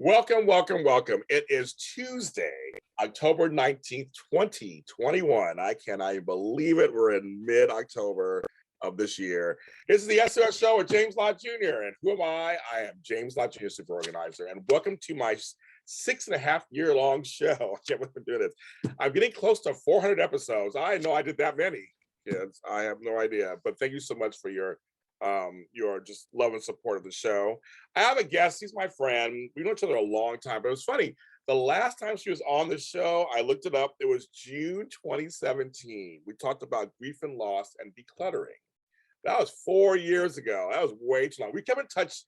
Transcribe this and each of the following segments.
Welcome, welcome, welcome. It is Tuesday, October 19th, 2021. I cannot even believe it. We're in mid-October of this year. This is the SOS Show with James Lott Jr. And who am I? I am James Lott Jr., super organizer. And welcome to my 6.5-year-long show. I can't believe I'm doing this. I'm getting close to 400 episodes. I didn't know I did that many, kids. I have no idea. But thank you so much for your just love and support of the show. I have a guest. He's my friend. We know each other a long time, but it was funny. The last time she was on the show, I looked it up. It was June 2017. We talked about grief and loss and decluttering. That was 4 years ago. That was way too long. We kept in touch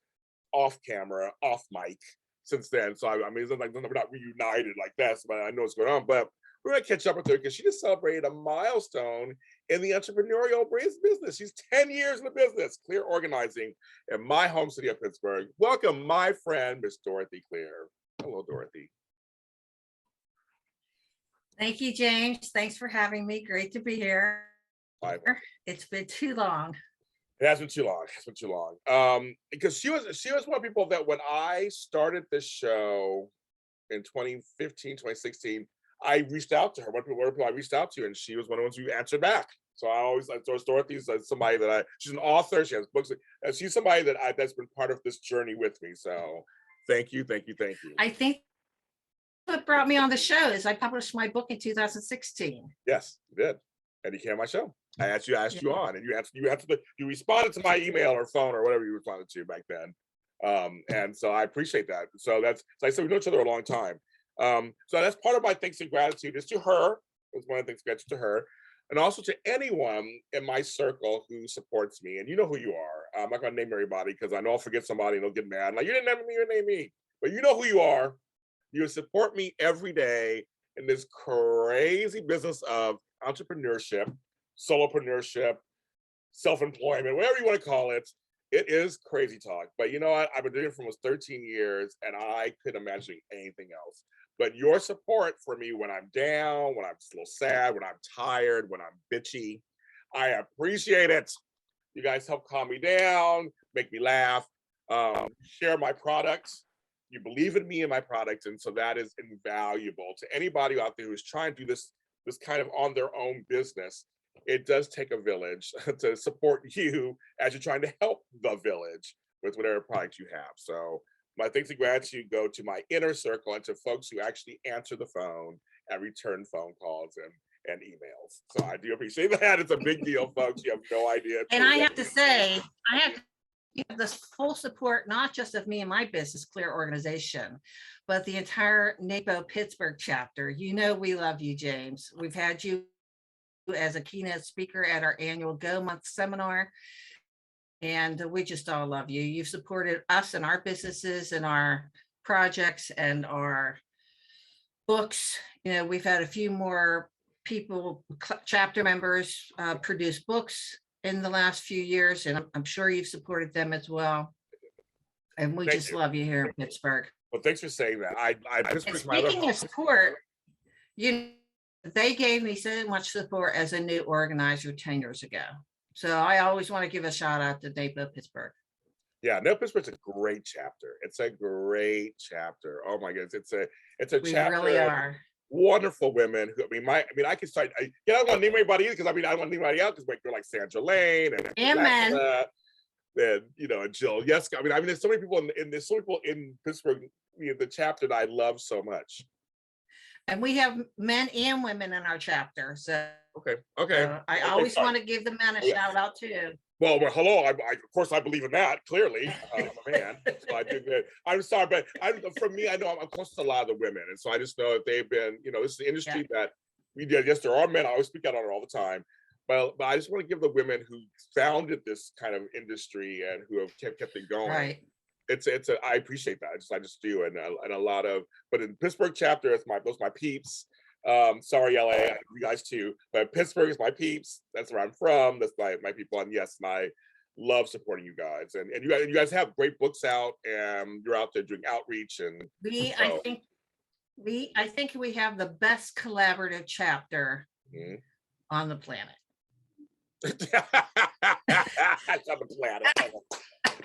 off camera, off mic since then. So I mean, it's like we're not reunited like that, but I know what's going on. But we're gonna catch up with her because she just celebrated a milestone in the entrepreneurial business. She's 10 years in the business, clear organizing in my home city of Pittsburgh. Welcome, my friend, Miss Dorothy Clear. Hello, Dorothy. Thank you, James. Thanks for having me. Great to be here. Bye. It's been too long. It has been too long. It's been too long. Because she was one of the people that when I started this show in 2015, 2016, I reached out to her. One of the people I reached out to, and she was one of the ones who answered back. So I always like Dorothy's somebody that she's an author. She has books. She's somebody that's been part of this journey with me. So thank you. I think what brought me on the show is I published my book in 2016. Yes, you did, and you came on my show. I asked you on, and you responded to my email or phone or whatever you responded to back then. And so I appreciate that. So that's, like I said, we know each other a long time. So that's part of my thanks and gratitude is to her. It's one of the things gratitude to her, and also to anyone in my circle who supports me. And you know who you are. I'm not gonna name everybody because I know I'll forget somebody and they'll get mad. Like, you didn't name me, you name me. But you know who you are. You support me every day in this crazy business of entrepreneurship, solopreneurship, self-employment, whatever you want to call it. It is crazy talk. But you know what? I've been doing it for almost 13 years and I couldn't imagine anything else. But your support for me when I'm down, when I'm a little sad, when I'm tired, when I'm bitchy, I appreciate it. You guys help calm me down, make me laugh, share my products. You believe in me and my product, and so that is invaluable to anybody out there who's trying to do this kind of on their own business. It does take a village to support you as you're trying to help the village with whatever product you have. So my thanks and gratitude go to my inner circle and to folks who actually answer the phone and return phone calls and emails. So I do appreciate that. It's a big deal, folks. You have no idea. And I have to say, I have this full support, not just of me and my business, Clear Organization, but the entire NAPO Pittsburgh chapter. You know, we love you, James. We've had you as a keynote speaker at our annual Go Month seminar. And we just all love you. You've supported us and our businesses and our projects and our books. You know, we've had a few more people, chapter members, produce books in the last few years, and I'm sure you've supported them as well. And we just love you here in Pittsburgh. Well, thanks for saying that. And speaking of support, they gave me so much support as a new organizer 10 years ago. So I always want to give a shout out to NAPO Pittsburgh. Yeah, NAPO Pittsburgh's a great chapter. It's a great chapter. Oh my goodness, it's a We chapter. really are. Wonderful women who, I can start. I don't want to name anybody either because I don't want to name anybody out because they're like Sandra Lane and men. And Jill. Yes, there's so many people in Pittsburgh, the chapter that I love so much. And we have men and women in our chapter. So okay. I always want to give the men a shout out too. Well, hello. Of course, I believe in that. Clearly, I'm a man, so I do that. I'm sorry, but for me, I know I'm close to a lot of the women, and so I just know that they've been. This is the industry that we did. Yes, there are men. I always speak out on it all the time, but I just want to give the women who founded this kind of industry and who have kept it going. Right. I appreciate that. I just do, and a lot of. But in Pittsburgh chapter, those my peeps. Sorry, LA, you guys too, but Pittsburgh is my peeps. That's where I'm from. That's my people, and yes, and I love supporting you guys. And you guys have great books out, and you're out there doing outreach. And I think we have the best collaborative chapter on the planet. On the planet.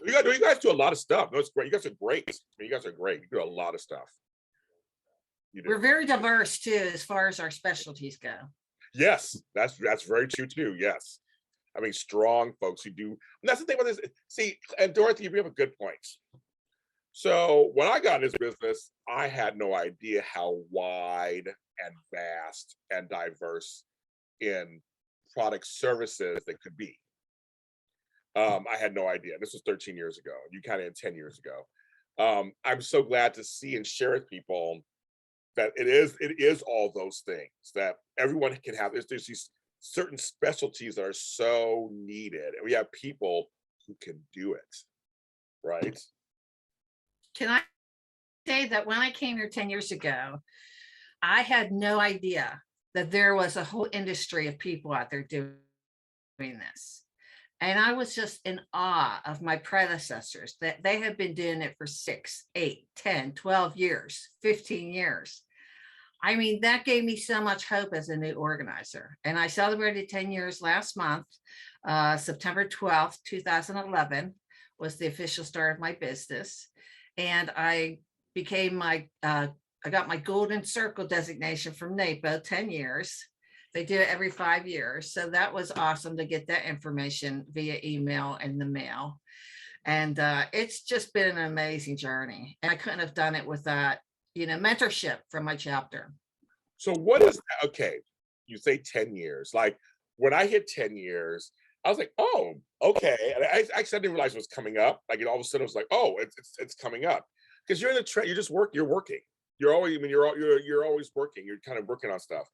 You guys do a lot of stuff. No, it's great. You guys are great. I mean, you guys are great. You do a lot of stuff. You do. We're very diverse too, as far as our specialties go. Yes, that's very true too. Yes. I mean, strong folks who do. And that's the thing about this. See, and Dorothy, you bring up a good point. So when I got in this business, I had no idea how wide and vast and diverse in product services that could be. I had no idea. This was 13 years ago. You kind of had 10 years ago. I'm so glad to see and share with people that it is all those things that everyone can have. There's these certain specialties that are so needed, and we have people who can do it, right? Can I say that when I came here 10 years ago, I had no idea that there was a whole industry of people out there doing this. And I was just in awe of my predecessors, that they have been doing it for 6, 8, 10, 12 years, 15 years. I mean, that gave me so much hope as a new organizer. And I celebrated 10 years last month. September 12th, 2011 was the official start of my business. And I became I got my golden circle designation from NAPO, 10 years. They do it every 5 years. So that was awesome to get that information via email and the mail. And it's just been an amazing journey. And I couldn't have done it without, mentorship from my chapter. So what is that? Okay, you say 10 years. Like when I hit 10 years, I was like, oh, okay. And I actually didn't realize it was coming up. Like all of a sudden it was like, oh, it's coming up. Because you're in the trend, you're working. You're always, you're always working. You're kind of working on stuff.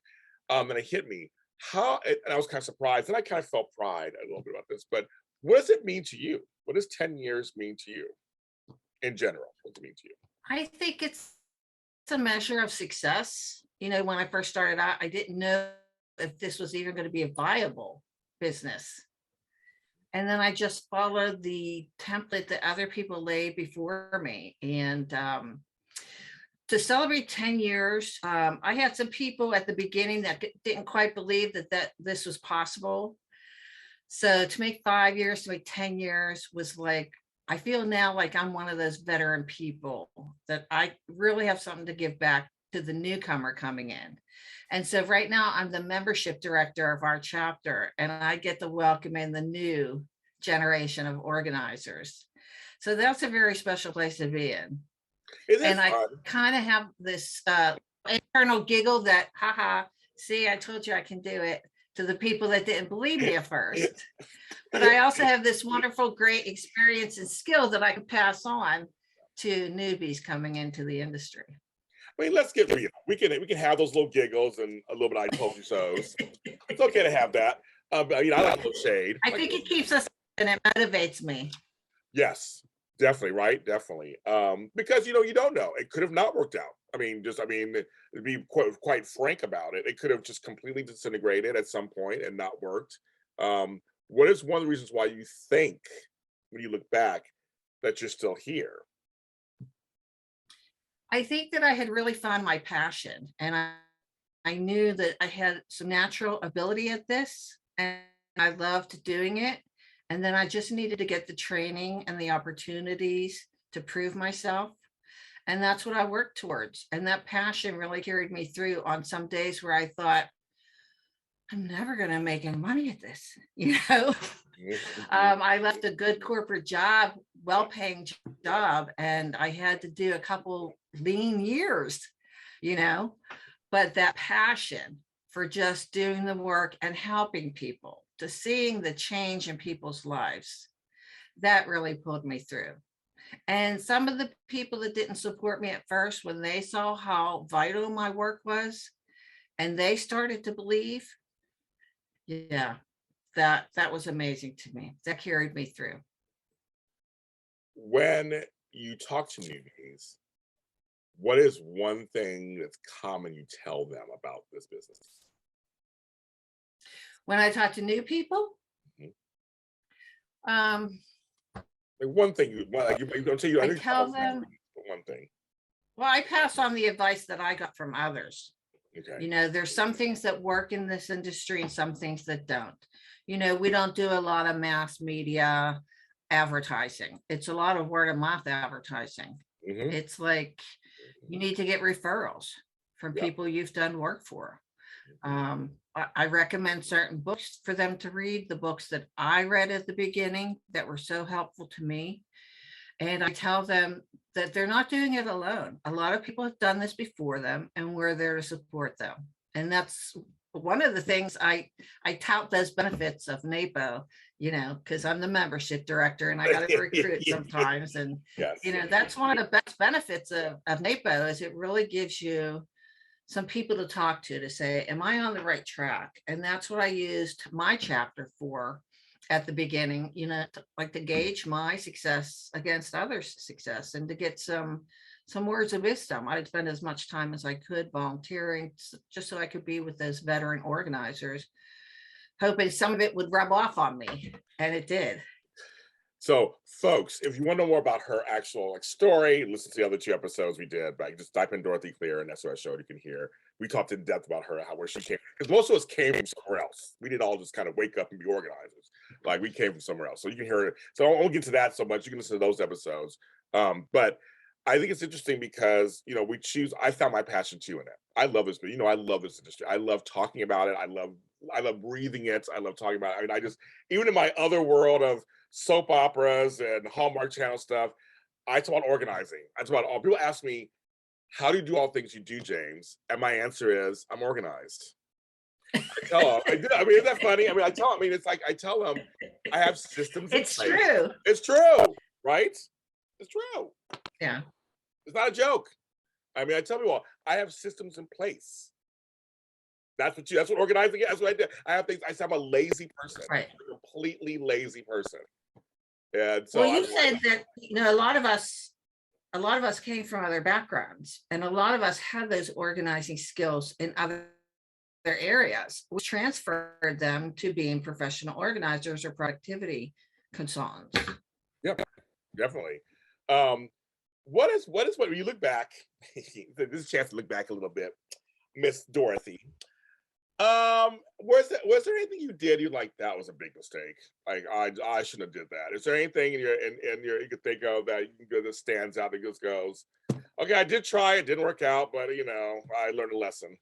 And it hit me. And I was kind of surprised, and I kind of felt pride a little bit about this, but what does it mean to you? What does 10 years mean to you in general? What does it mean to you? I think it's a measure of success. When I first started out, I didn't know if this was even going to be a viable business. And then I just followed the template that other people laid before me. And to celebrate 10 years, I had some people at the beginning that didn't quite believe that this was possible. So to make 5 years, to make 10 years was like, I feel now like I'm one of those veteran people that I really have something to give back to the newcomer coming in. And so right now I'm the membership director of our chapter, and I get to welcome in the new generation of organizers. So that's a very special place to be in. And fun? I kind of have this internal giggle that, haha, see, I told you I can do it, to the people that didn't believe me at first. But I also have this wonderful, great experience and skill that I can pass on to newbies coming into the industry. I mean, let's give we can have those little giggles and a little bit I told you so's. It's okay to have that. I like a little shade. I think it keeps us and it motivates me. Yes, definitely, right? Definitely. Because you don't know. It could have not worked out. To be quite frank about it, it could have just completely disintegrated at some point and not worked. What is one of the reasons why you think, when you look back, that you're still here? I think that I had really found my passion, and I knew that I had some natural ability at this, and I loved doing it. And then I just needed to get the training and the opportunities to prove myself. And that's what I worked towards. And that passion really carried me through on some days where I thought, I'm never going to make any money at this. I left a good corporate job, well-paying job, and I had to do a couple lean years, but that passion for just doing the work and helping people, to seeing the change in people's lives, that really pulled me through. And some of the people that didn't support me at first, when they saw how vital my work was and they started to believe, that was amazing to me. That carried me through. When you talk to newbies, what is one thing that's common you tell them about this business? When I talk to new people, one thing you don't say. I tell them one thing. Well, I pass on the advice that I got from others. Okay. There's some things that work in this industry and some things that don't. We don't do a lot of mass media. advertising. It's a lot of word of mouth advertising. Mhm. It's like you need to get referrals from Yeah. people you've done work for. I recommend certain books for them to read, the books that I read at the beginning that were so helpful to me. And I tell them that they're not doing it alone. A lot of people have done this before them, and we're there to support them. And that's one of the things I tout those benefits of NAPO, you know, because I'm the membership director and I got to recruit sometimes. And, Yes. you know, that's one of the best benefits of NAPO is it really gives you some people to talk to say, am I on the right track? And that's what I used my chapter for at the beginning, you know, like to gauge my success against others' success and to get some words of wisdom. I'd spend as much time as I could volunteering just so I could be with those veteran organizers, hoping some of it would rub off on me, and it did. So, folks, if you want to know more about her actual story, listen to the other 2 episodes we did. But just type in Dorothy Clear and SOS Show. You can hear we talked in depth about her, where she came, because most of us came from somewhere else. We didn't all just kind of wake up and be organizers. Like we came from somewhere else, so you can hear it. So I won't get to that so much. You can listen to those episodes. But I think it's interesting because we choose. I found my passion too in it. I love this, but I love this industry. I love talking about it. I love breathing it. I love talking about it. I mean, I just even in my other world of soap operas and Hallmark Channel stuff, I talk about organizing. I talk about all. People ask me, "How do you do all the things you do, James?" And my answer is, "I'm organized." I tell them, I do. I mean, isn't that funny? I mean, I tell them. I mean, it's like I tell them, I have systems. It's true. It's true, right? It's true. Yeah. It's not a joke. I mean, I tell people, I have systems in place. That's what organizing is. That's what I do. I have things. I'm a lazy person. Right. I'm a completely lazy person. And so well, you said that a lot of us came from other backgrounds, and a lot of us have those organizing skills in other areas. We transferred them to being professional organizers or productivity consultants. Yep, definitely. What when you look back? This is a chance to look back a little bit, Miss Dorothy. Was there anything you did you like that was a big mistake? Like I shouldn't have did that. Is there anything in your you could think of that that stands out that just goes, okay, I did try, it didn't work out, but I learned a lesson.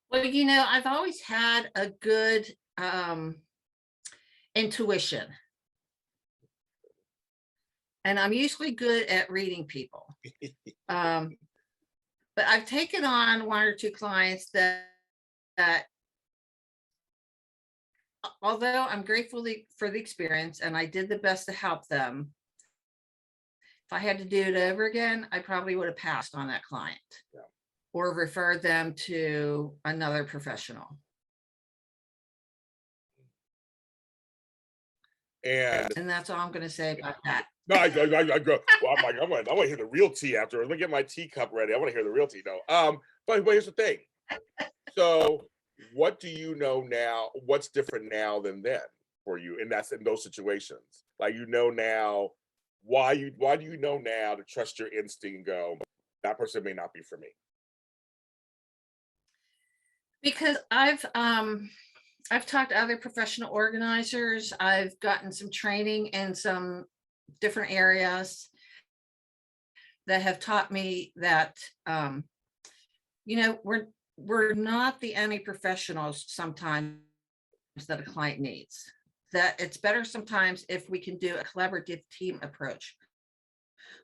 Well, I've always had a good intuition. And I'm usually good at reading people. But I've taken on 1 or 2 clients that although I'm grateful for the experience and I did the best to help them, if I had to do it over again, I probably would have passed on that client. Yeah. Or referred them to another professional. And that's all I'm going to say about that. No, I go. Well, I'm like, I want to hear the real tea after. Let me get my teacup ready. I want to hear the real tea. No, but here's the thing. So, what do you know now? What's different now than then for you? And that's in those situations. Like now, why do you know now to trust your instinct and go, that person may not be for me? Because I've talked to other professional organizers. I've gotten some training in some different areas that have taught me that we're not the only professionals sometimes that a client needs. That it's better sometimes if we can do a collaborative team approach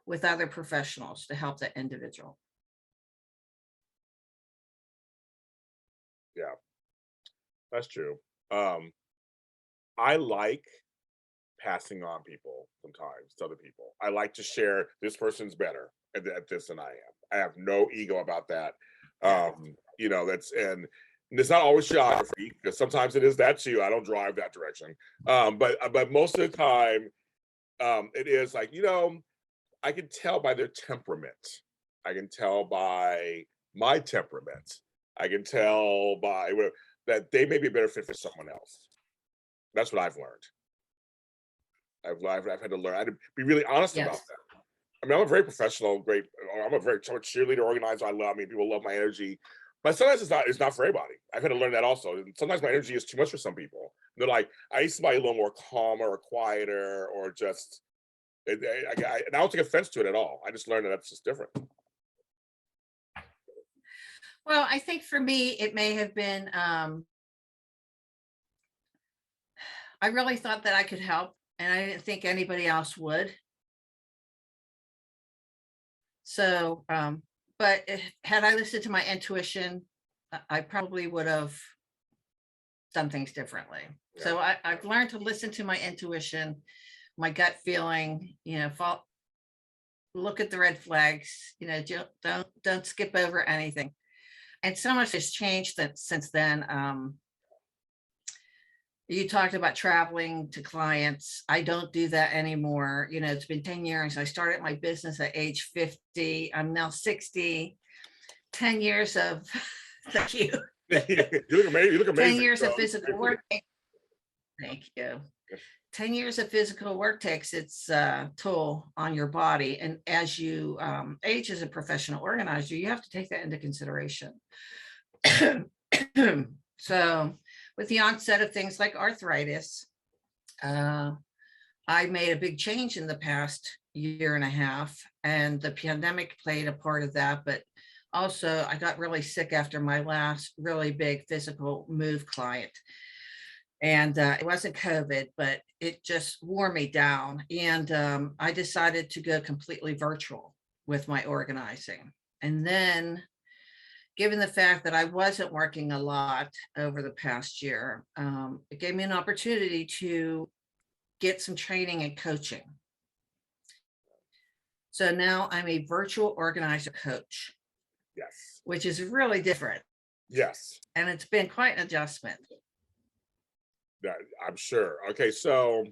with other professionals to help that individual. Yeah, that's true. I like passing on people sometimes to other people. I like to share, this person's better at this than I am. I have no ego about that. And it's not always geography, because sometimes it is that too. I don't drive that direction. But most of the time, it is like, I can tell by their temperament. I can tell by my temperament. I can tell by that they may be a better fit for someone else. That's what I've learned. I've had to learn. I had to be really honest about that. I mean, I'm a very professional, I'm a very cheerleader organizer. People love my energy, but sometimes it's not for everybody. I've had to learn that also. And sometimes my energy is too much for some people. They're like, I need somebody a little more calmer or quieter or just, and I don't take offense to it at all. I just learned that that's just different. Well, I think for me, it may have been, I really thought that I could help, and I didn't think anybody else would. So, but had I listened to my intuition, I probably would have done things differently. Yeah. So I've learned to listen to my intuition, my gut feeling, look at the red flags, don't skip over anything. And so much has changed since then. You talked about traveling to clients. I don't do that anymore. It's been 10 years. I started my business at age 50. I'm now 60. 10 years of, thank you. You look amazing. 10 years of physical work. Thank you. 10 years of physical work takes its toll on your body. And as you age as a professional organizer, you have to take that into consideration. So with the onset of things like arthritis, I made a big change in the past year and a half, and the pandemic played a part of that. But also I got really sick after my last really big physical move client. And it wasn't COVID, but it just wore me down. And I decided to go completely virtual with my organizing. And then, given the fact that I wasn't working a lot over the past year, it gave me an opportunity to get some training and coaching. So now I'm a virtual organizer coach. Yes. Which is really different. Yes. And it's been quite an adjustment. Yeah, I'm sure. Okay, so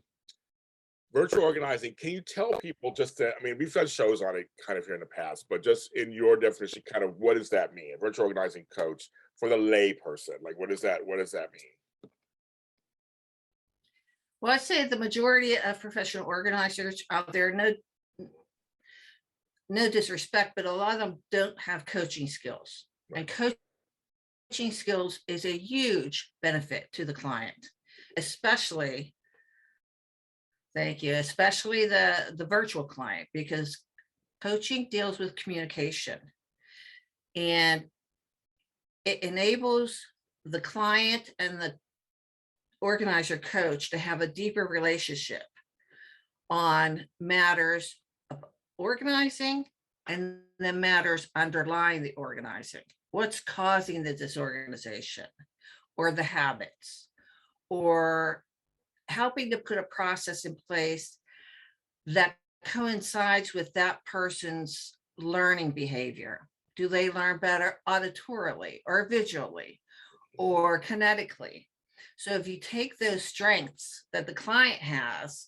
virtual organizing, can you tell people just that, I mean, we've done shows on it kind of here in the past, but just in your definition, kind of what does that mean? A virtual organizing coach for the lay person, like what does that mean? Well, I say the majority of professional organizers out there, no disrespect, but a lot of them don't have coaching skills. Right. And coaching skills is a huge benefit to the client, especially, thank you, especially the virtual client, because coaching deals with communication and it enables the client and the organizer coach to have a deeper relationship on matters of organizing and the matters underlying the organizing. What's causing the disorganization or the habits, or helping to put a process in place that coincides with that person's learning behavior. Do they learn better auditorily or visually or kinetically? So if you take those strengths that the client has,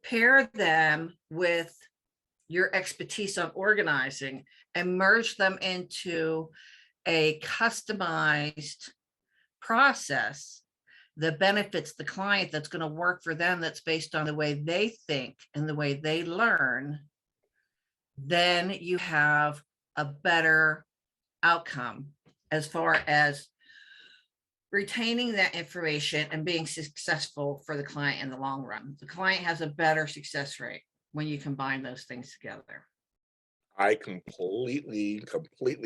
pair them with your expertise on organizing and merge them into a customized process that benefits the client, that's going to work for them, that's based on the way they think and the way they learn, then you have a better outcome as far as retaining that information and being successful for the client in the long run. The client has a better success rate when you combine those things together. I completely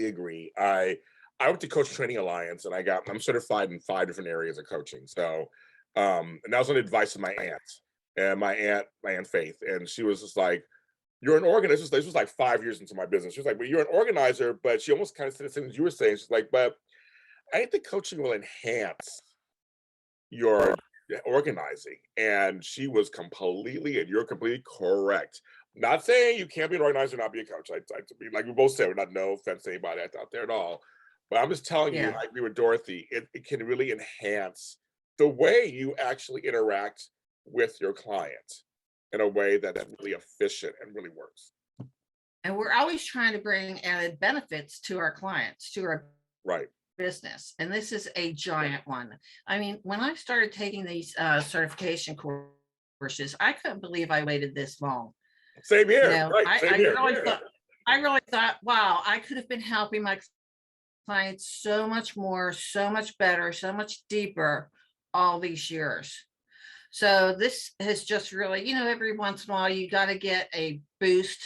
agree. I went to Coach Training Alliance and I'm certified in 5 different areas of coaching. So, and that was on the advice of my aunt, and my aunt Faith. And she was just like, you're an organizer. This was like 5 years into my business. She was like, well, you're an organizer, but she almost kind of said the same as you were saying. She's like, but I think the coaching will enhance your organizing. And she was completely, and you're completely correct. Not saying you can't be an organizer and not be a coach. Like we both said, we're not, no offense to anybody out there at all. But I'm just telling you, I agree with Dorothy, it can really enhance the way you actually interact with your client in a way that's really efficient and really works. And we're always trying to bring added benefits to our clients, to our business. And this is a giant one. I mean, when I started taking these certification courses, I couldn't believe I waited this long. Same here. I really thought, wow, I could have been helping my clients so much more, so much better, so much deeper all these years. So this has just really, every once in a while you got to get a boost,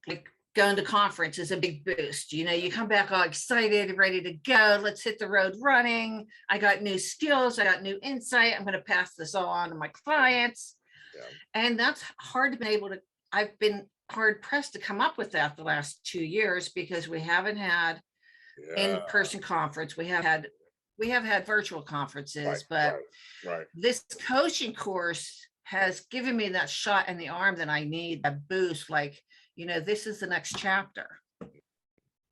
like going to conference is a big boost. You come back all excited, ready to go. Let's hit the road running. I got new skills. I got new insight. I'm going to pass this all on to my clients. Yeah. And that's hard to be able to, I've been hard pressed to come up with that the last 2 years because we haven't had in-person conference. We have had virtual conferences, but right. This coaching course has given me that shot in the arm that I need, that boost, like, this is the next chapter.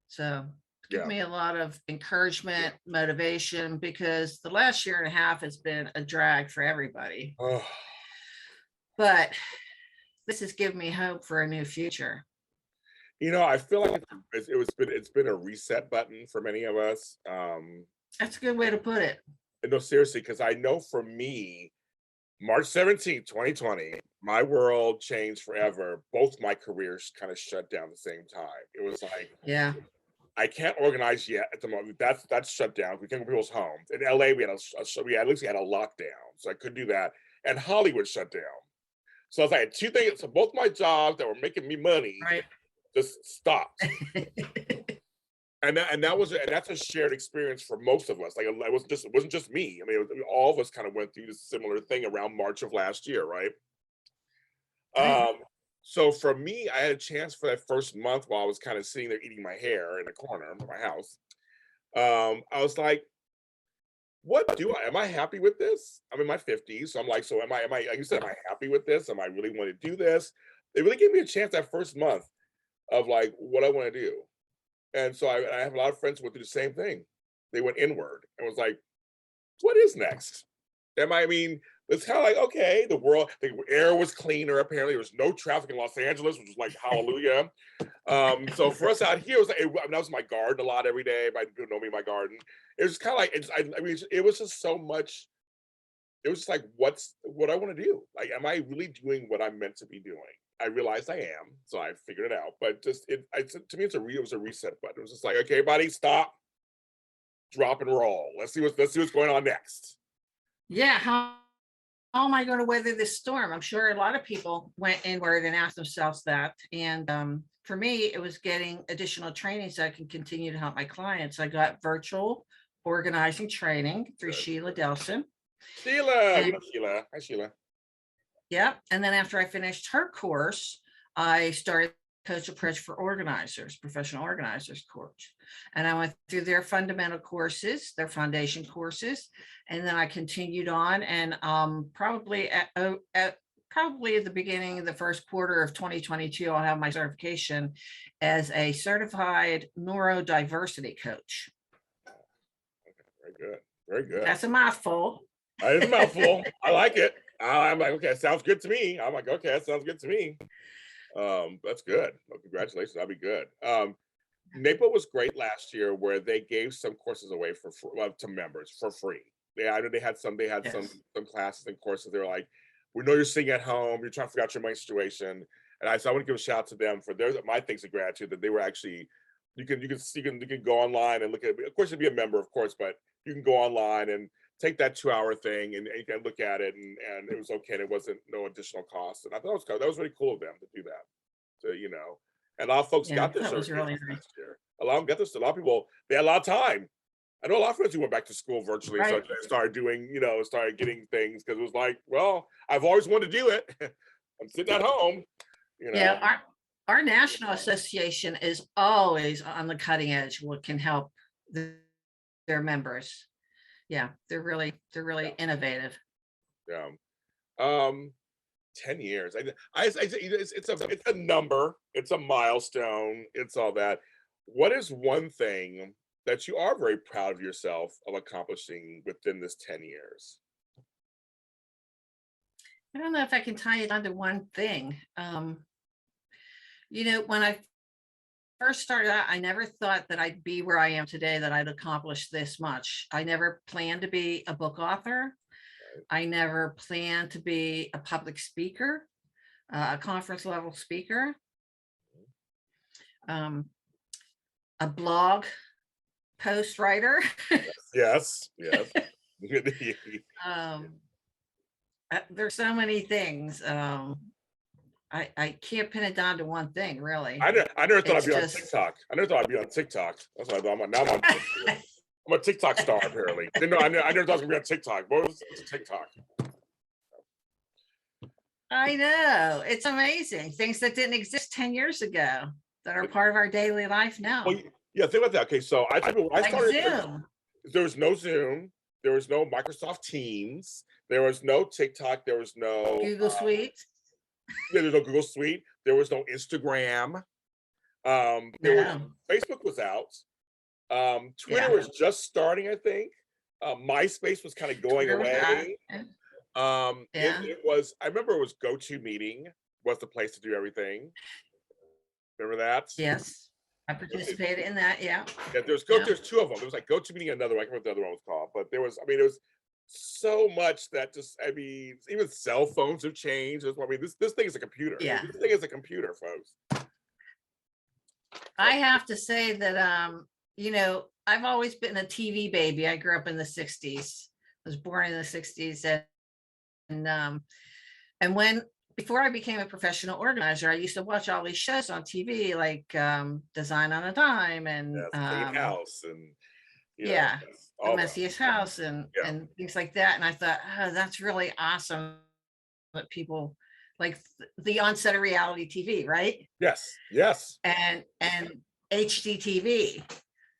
So give me a lot of encouragement, motivation, because the last year and a half has been a drag for everybody. But this has given me hope for a new future. I feel like it's been a reset button for many of us. That's a good way to put it. No, seriously, because I know for me, March 17th, 2020, my world changed forever. Both my careers kind of shut down at the same time. It was like, I can't organize yet at the moment. That's shut down. We can't go to people's homes. In LA, we at least we had a lockdown, so I couldn't do that. And Hollywood shut down. So I was like, two things. So both my jobs that were making me money just stopped. And that's a shared experience for most of us. Like it wasn't just me. I mean, all of us kind of went through this similar thing around March of last year, right? So for me, I had a chance for that first month while I was kind of sitting there eating my hair in the corner of my house. I was like, am I happy with this? I'm in my 50s. So I'm like, so am I, like you said, am I happy with this? Am I really want to do this? It really gave me a chance that first month of like what I want to do. And so I have a lot of friends who went through the same thing. They went inward and was like, what is next? It's kind of like, okay, the air was cleaner. Apparently there was no traffic in Los Angeles, which was like, hallelujah. So for us out here, it was like, I was in my garden a lot every day. My people know me in my garden. It was kind of like, it was just so much. It was just like, what I want to do? Like, am I really doing what I'm meant to be doing? I realized I am, so I figured it out. But just to me, it was a reset button. It was just like, okay, buddy, stop, drop and roll. Let's see what's going on next. Yeah, how am I going to weather this storm? I'm sure a lot of people went inward and asked themselves that. And for me, it was getting additional training so I can continue to help my clients. I got virtual organizing training through Sheila Delson. Sheila. Hi, Sheila. Yep. And then after I finished her course, I started Coach Approach for Organizers, Professional Organizers course. And I went through their fundamental courses, their foundation courses, and then I continued on. And probably at the beginning of the first quarter of 2022, I'll have my certification as a certified neurodiversity coach. Very good. Very good. That's a mouthful. It's a mouthful. I like it. I'm like, okay, sounds good to me. I'm like, okay, that sounds good to me. That's good. Well, congratulations. That'll be good. NAPO was great last year where they gave some courses away to members for free. I know they had some classes and courses. They were like, we know you're sitting at home, you're trying to figure out your money situation. And so I want to give a shout out to them for my thanks of gratitude that they were actually, you can go online and look at it. Of course, you'd be a member, of course, but you can go online and take that 2-hour thing and you can look at it and it was okay. And it wasn't no additional cost. And I thought that was really cool of them to do that. So, and a lot of folks got this really last year. A lot of people, they had a lot of time. I know a lot of friends who went back to school virtually, so they started doing, started getting things because it was like, well, I've always wanted to do it. I'm sitting at home, Yeah, our national association is always on the cutting edge. What can help their members? Yeah, they're really innovative. Yeah. 10 years. It's a number. It's a milestone. It's all that. What is one thing that you are very proud of yourself of accomplishing within this 10 years? I don't know if I can tie it onto one thing. When I first started out, I never thought that I'd be where I am today, that I'd accomplish this much. I never planned to be a book author. I never planned to be a public speaker, a conference level speaker, a blog post writer. Yes. there's so many things. I can't pin it down to one thing, really. I never thought I'd It's be on just TikTok. I never thought I'd be on TikTok. That's what I thought. Now I'm on TikTok. I'm a TikTok star, apparently. I never thought I was gonna be on TikTok. What's TikTok? I know, it's amazing. Things that didn't exist 10 years ago that are part of our daily life now. Well, yeah, think about that. Okay, so I when I Like started, Zoom. there was no Zoom, there was no Microsoft Teams, there was no TikTok, there was no Google Suite. yeah, there's no Google Suite, there was no Instagram. There was No. Facebook was out. Twitter Yeah. was just starting, I think. MySpace was kind of going Twitter was that. away. Yeah. It was, I remember it was GoToMeeting was the place to do everything. Remember that? Yes. I participated in that. Yeah. Yeah, there's two of them. There was like GoToMeeting and another one. I can't remember what the other one was called, but there was, I mean, it was so much that just, I mean, even cell phones have changed. I mean, this thing is a computer. Yeah. This thing is a computer, folks. I have to say that, you know, I've always been a TV baby. I grew up in the 60s. I was born in the 60s, and when before I became a professional organizer, I used to watch all these shows on TV, like Design on a Dime and Yes, Clean House and yeah, The all that. Messiest House and things like that. And I thought, oh, that's really awesome that people like the onset of reality TV, right? Yes, yes, And HDTV.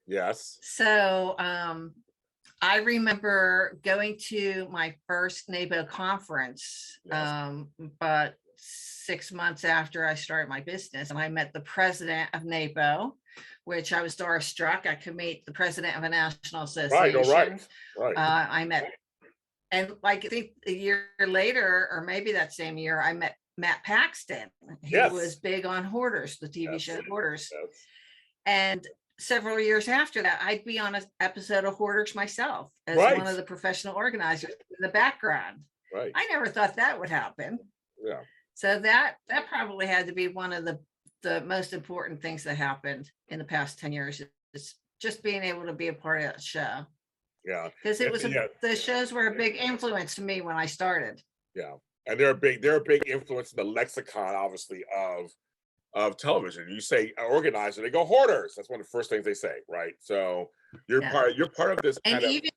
yes. So I remember going to my first NABO conference, Yes. but 6 months after I started my business, and I met the president of NABO, which I was starstruck. I could meet the president of a national association. Right. I met, and like I think a year later, or maybe that same year, I met Matt Paxton. He was big on Hoarders, the TV show Hoarders. And several years after that, I'd be on an episode of Hoarders myself as one of the professional organizers in the background. Right. I never thought that would happen. Yeah. So that probably had to be one of the most important things that happened in the past 10 years is just being able to be a part of that show. Yeah. Because it was the shows were a big influence to me when I started. Yeah. And they're a big influence in the lexicon, obviously, of television. You say organizer, they go Hoarders. That's one of the first things they say, right? So you're part of this. And even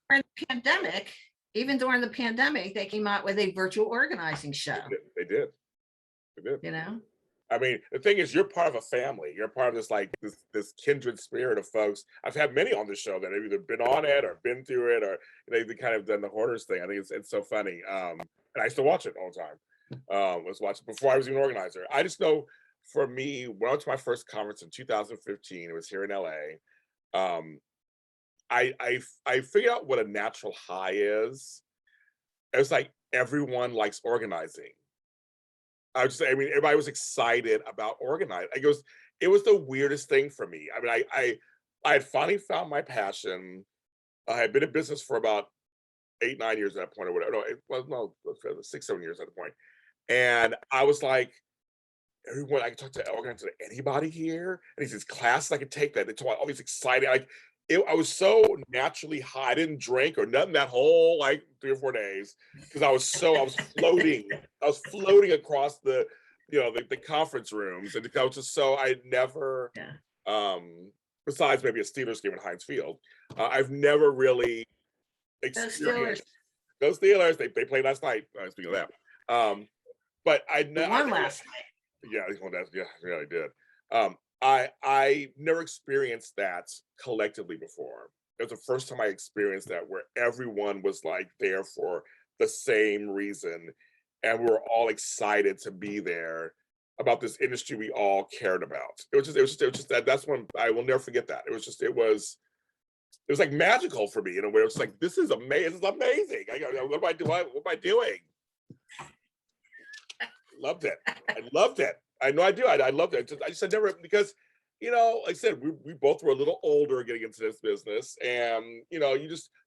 during the pandemic, they came out with a virtual organizing show. They did. You know, I mean, the thing is, you're part of a family. You're part of this like this kindred spirit of folks. I've had many on the show that have either been on it or been through it, or they've kind of done the Hoarders thing. I think it's so funny. And I used to watch it all the time. Was watching before I was even an organizer. I just know, for me, when I went to my first conference in 2015, it was here in LA. I figured out what a natural high is. It was like everyone likes organizing. I mean, everybody was excited about organizing. It was the weirdest thing for me. I mean, I had finally found my passion. I had been in business for about 8, 9 years at that point, or whatever. No, 6, 7 years at the point. And I was like, everyone, I can talk to organize to anybody here. And these classes I could take that. They taught all these exciting, I was so naturally high. I didn't drink or nothing that whole like 3 or 4 days because I was floating. I was floating across the conference rooms, and I was just so I never, besides maybe a Steelers game at Heinz Field, I've never really experienced those Steelers. They played last night. Speaking of that, but I won last night. Yeah, I did. I never experienced that collectively before. It was the first time I experienced that, where everyone was like there for the same reason, and we were all excited to be there about this industry we all cared about. It was just that's when I will never forget that. It was like magical for me in a way. It was like, this is amazing. What am I doing? Loved it. I loved it. I know I do. I loved it. I just never, because, like I said, we both were a little older getting into this business, and you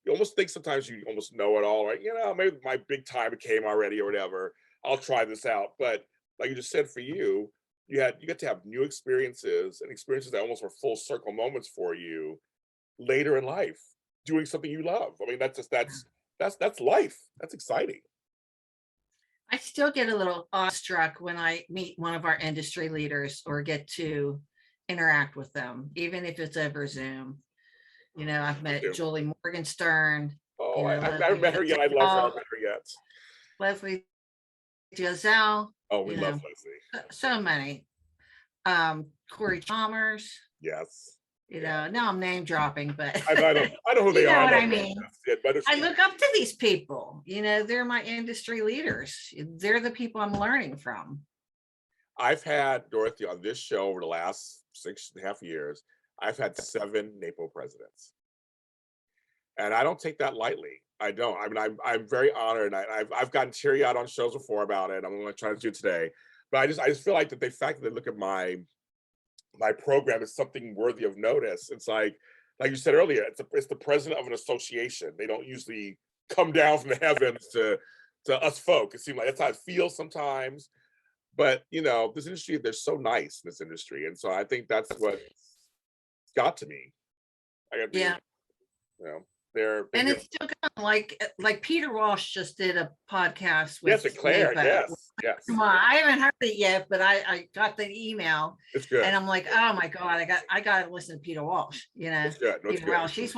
almost think sometimes you almost know it all, right? Maybe my big time came already or whatever. I'll try this out. But like you just said, for you get to have new experiences, and experiences that almost were full circle moments for you later in life, doing something you love. I mean, that's life. That's exciting. I still get a little awestruck when I meet one of our industry leaders or get to interact with them, even if it's over Zoom. I've Me met too. Julie Morgenstern, Oh, I've never Leslie met her yet. I'd love to. I've Giselle, met her yet. Leslie Giselle, Oh, we you love know, Leslie. so many. Corey Chalmers, Yes. now I'm name dropping, but I know who they you are. know I what know I them. mean. But I look up to these people, they're my industry leaders. They're the people I'm learning from. I've had Dorothy on this show over the last 6.5 years. I've had 7 NAPO presidents, and I don't take that lightly. I don't. I mean, I'm very honored. I've gotten teary eyed on shows before about it. I'm going to try to do it today, but I just feel like that the fact that they look at my program as something worthy of notice. It's like you said earlier, it's the president of an association. They don't usually come down from the heavens to us folk. It seems like that's how it feels sometimes. But this industry, they're so nice in this industry, and so I think that's what got to me. I got Yeah. they're And it's still going, like Peter Walsh just did a podcast yes, with Claire, NAPO. yes. Come on, I haven't heard it yet, but I got the email. It's good. And I'm like, oh my God, I got to listen to Peter Walsh. It's good. No, it's Peter good. Walsh, he's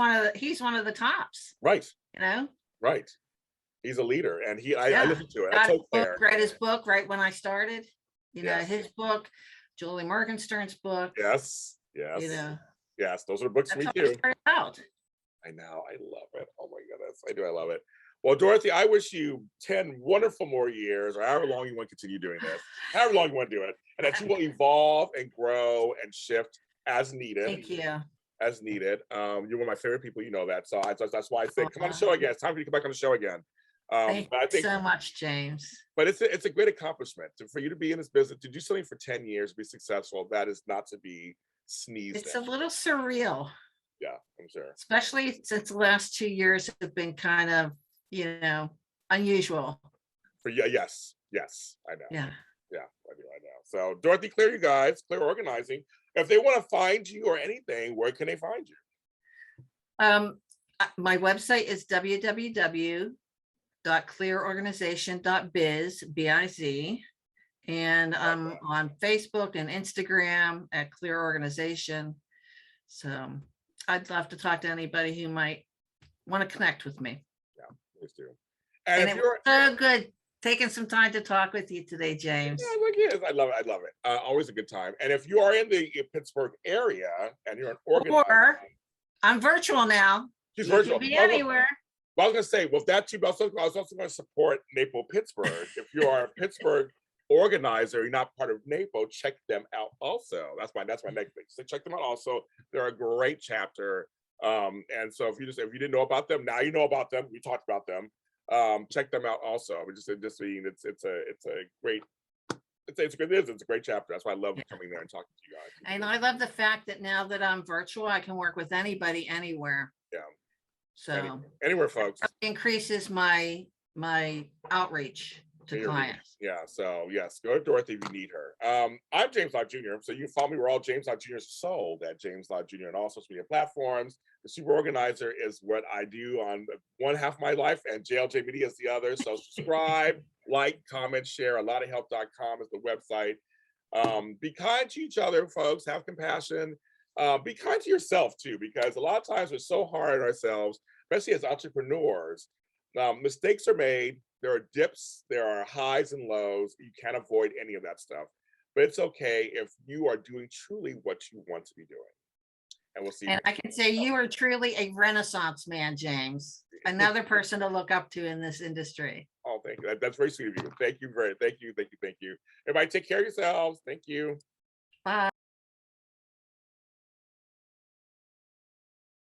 one of the tops. Right. Right. He's a leader, and I listened to it. I told Claire. Read his book right when I started. Yes. His book, Julie Morgenstern's book. Yes. Yes, those are books for me That's how too. I started out. I know. I love it. Oh my goodness. I do. I love it. Well, Dorothy, I wish you 10 wonderful more years, or however long you want to continue doing this, however long you want to do it, and that you will evolve and grow and shift as needed. Thank you. As needed. You're one of my favorite people. You know that. So that's why I said, come on the show again. It's time for you to come back on the show again. Thank you so much, James. But it's a great accomplishment for you to be in this business, to do something for 10 years, be successful. That is not to be sneezed It's at. a little surreal. Yeah, I'm sure. Especially since the last 2 years have been kind of, unusual. For yes, I know. Yeah, I know. So Dorothy Clear, you guys, Clear Organizing. If they want to find you or anything, where can they find you? My website is www.clearorganization.biz, B-I-Z. And I'm on Facebook and Instagram at Clear Organization. So I'd love to talk to anybody who might want to connect with me. Yeah, please do. And it was so good taking some time to talk with you today, James. Yeah, look, yes, I love it. Always a good time. And if you are in the Pittsburgh area and you're an organizer, or I'm virtual now. She's virtual. You can be anywhere. Well, I was going to say, with that too, but I was also going to support NAPO Pittsburgh. If you are a Pittsburgh organizer, you're not part of NAPO, check them out also. That's my next thing. So check them out also. They're a great chapter. And so if you didn't know about them, now you know about them. We talked about them. Check them out also. It's a great chapter. That's why I love coming there and talking to you guys. And I love the fact that now that I'm virtual, I can work with anybody anywhere. Yeah. So anywhere, folks. It increases my outreach to clients. Yeah. So yes, go to Dorothy if you need her. I'm James Lott Jr. So you can follow me. We're all James Lott Jr. sold at James Lott Jr. on all social media platforms. The Super Organizer is what I do on one half of my life, and JLJ Media is the other. So subscribe, like, comment, share. AlotofHelp.com is the website. Be kind to each other, folks. Have compassion. Be kind to yourself too, because a lot of times we're so hard on ourselves, especially as entrepreneurs. Mistakes are made. There are dips, there are highs and lows. You can't avoid any of that stuff, but it's okay if you are doing truly what you want to be doing. And we'll see. And I can say you are truly a Renaissance man, James. Another person to look up to in this industry. Oh, thank you. That's very sweet of you. Thank you. Everybody take care of yourselves. Thank you. Bye.